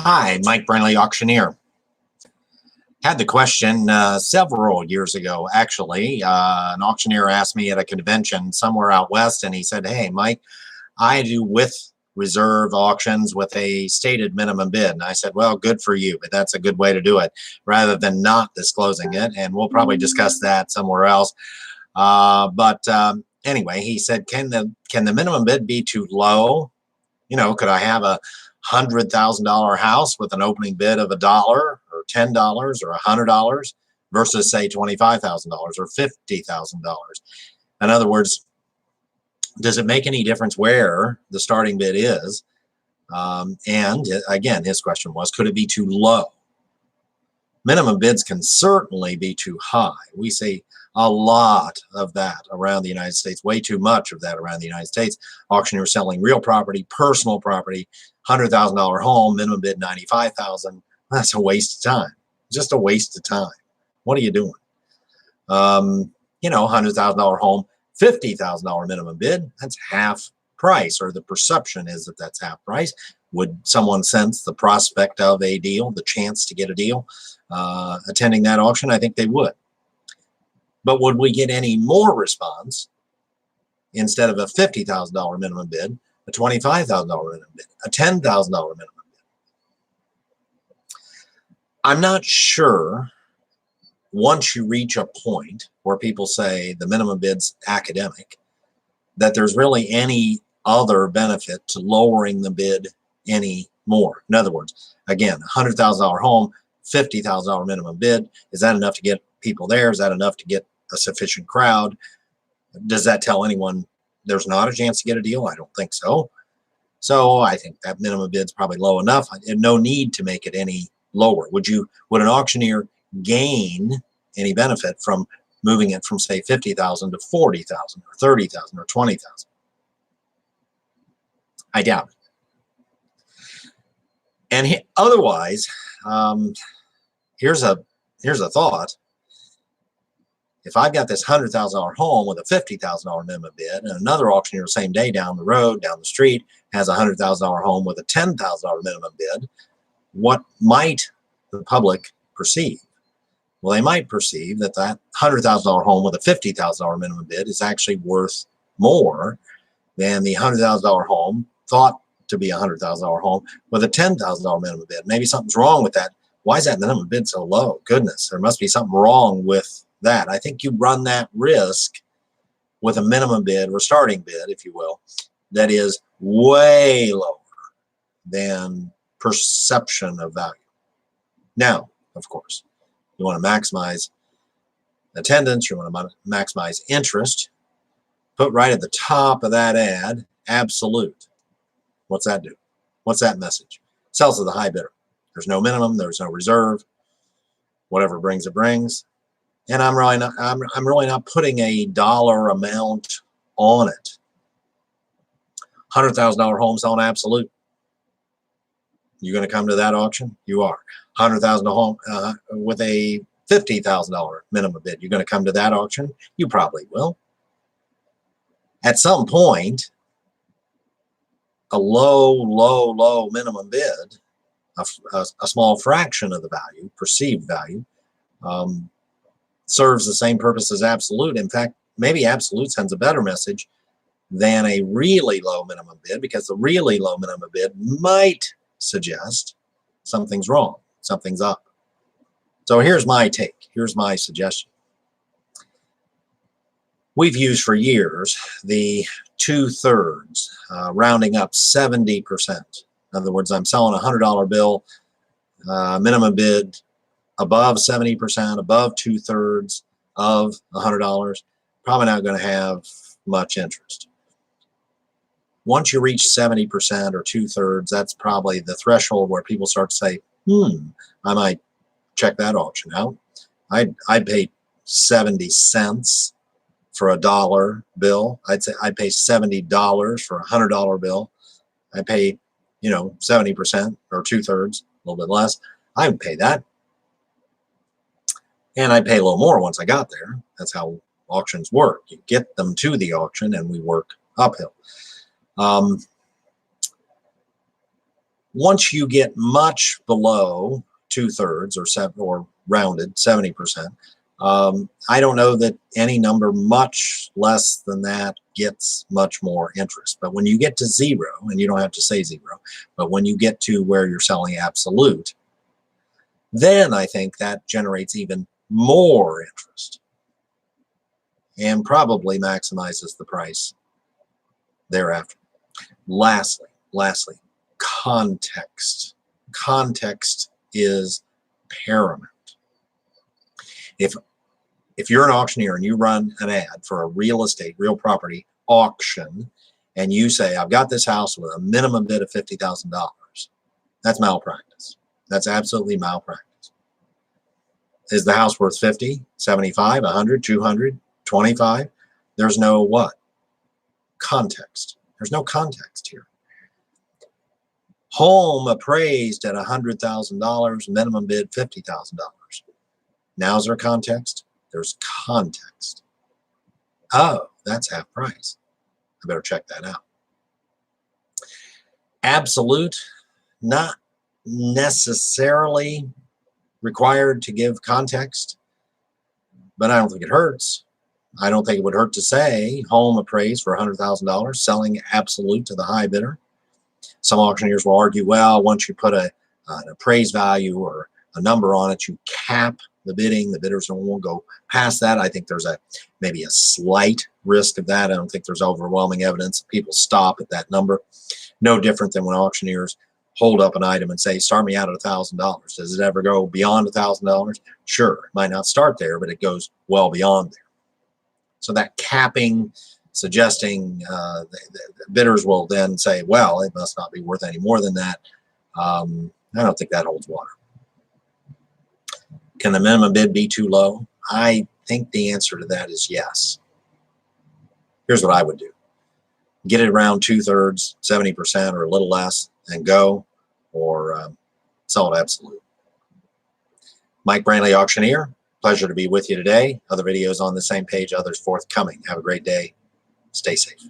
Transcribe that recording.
Hi, Mike Brinley, auctioneer. Had the question several years ago, actually. An auctioneer asked me at a convention somewhere out west, and he said, "Hey, Mike, I do with reserve auctions with a stated minimum bid." And I said, "Well, good for you, but that's a good way to do it rather than not disclosing it." And we'll probably discuss that somewhere else. Anyway, he said, can the minimum bid be too low? Could I have $100,000 house with an opening bid of $1 or $10 or $100 versus say $25,000 or $50,000? In other words, does it make any difference where the starting bid is? And again, his question was, could it be too low? Minimum bids can certainly be too high. We see a lot of that around the United States, way too much of that around the United States. Auctioneers selling real property, personal property, $100,000 home, minimum bid $95,000. That's a waste of time. Just a waste of time. What are you doing? $100,000 home, $50,000 minimum bid. That's half price, or the perception is that that's half price. Would someone sense the prospect of a deal, the chance to get a deal, attending that auction? I think they would. But would we get any more response instead of a $50,000 minimum bid, a $25,000 minimum bid, a $10,000 minimum bid? I'm not sure once you reach a point where people say the minimum bid's academic, that there's really any other benefit to lowering the bid any more. In other words, again, $100,000 home, $50,000 minimum bid. Is that enough to get people there? Is that enough to get a sufficient crowd? Does that tell anyone there's not a chance to get a deal? I don't think so. So I think that minimum bid's probably low enough, and no need to make it any lower. Would an auctioneer gain any benefit from moving it from say 50,000 to 40,000 or 30,000 or 20,000? I doubt it. And otherwise, here's a thought. If I've got this $100,000 home with a $50,000 minimum bid, and another auctioneer the same day down the road, down the street, has a $100,000 home with a $10,000 minimum bid, what might the public perceive? Well, they might perceive that that $100,000 home with a $50,000 minimum bid is actually worth more than the $100,000 home thought to be a $100,000 home with a $10,000 minimum bid. Maybe something's wrong with that. Why is that minimum bid so low? Goodness, there must be something wrong with that. I think you run that risk with a minimum bid or starting bid, if you will, that is way lower than perception of value. Now, of course, you want to maximize attendance, you want to maximize interest. Put right at the top of that ad, absolute. What's that do? What's that message? Sells to the high bidder. There's no minimum, there's no reserve. Whatever brings it brings. And I'm really not putting a dollar amount on it. $100,000 home selling absolute. You going to come to that auction? You are. $100,000 home with a $50,000 minimum bid. You're going to come to that auction? You probably will. At some point, a low minimum bid, a small fraction of the value, perceived value, serves the same purpose as absolute. In fact, maybe absolute sends a better message than a really low minimum bid, because the really low minimum bid might suggest something's wrong, something's up. So here's my take. Here's my suggestion. We've used for years the 2/3, rounding up 70%. In other words, I'm selling a $100 bill, minimum bid above 70%, above 2/3 of $100, probably not going to have much interest. Once you reach 70% or 2/3, that's probably the threshold where people start to say, I might check that auction out. I'd pay 70 cents for a $1 bill. I'd say I'd pay $70 for a $100 bill. I pay, 70% or 2/3, a little bit less. I would pay that. And I'd pay a little more once I got there. That's how auctions work. You get them to the auction and we work uphill. Once you get much below 2/3 or rounded 70%, I don't know that any number much less than that gets much more interest. But when you get to zero, and you don't have to say zero, but when you get to where you're selling absolute, then I think that generates even more interest and probably maximizes the price thereafter. Lastly, context. Context is paramount. If you're an auctioneer and you run an ad for a real estate, real property auction, and you say, I've got this house with a minimum bid of $50,000, that's malpractice. That's absolutely malpractice. Is the house worth 50, 75, 100, 200, 25? There's no what? Context. There's no context here. Home appraised at $100,000, minimum bid $50,000. Now is there context? There's context. Oh, that's half price. I better check that out. Absolute, not necessarily required to give context, but I don't think it hurts. I don't think it would hurt to say home appraised for $100,000, selling absolute to the high bidder. Some auctioneers will argue, well, once you put an appraised value or a number on it, you cap the bidding. The bidders won't go past that. I think there's maybe a slight risk of that. I don't think there's overwhelming evidence. People stop at that number. No different than when auctioneers hold up an item and say, start me out at $1,000. Does it ever go beyond $1,000? Sure, it might not start there, but it goes well beyond there. So that capping, suggesting the bidders will then say, well, it must not be worth any more than that. I don't think that holds water. Can the minimum bid be too low? I think the answer to that is yes. Here's what I would do. Get it around 2/3, 70% or a little less and go, or sell it absolute. Mike Brantley, Auctioneer. Pleasure to be with you today. Other videos on the same page, others forthcoming. Have a great day. Stay safe.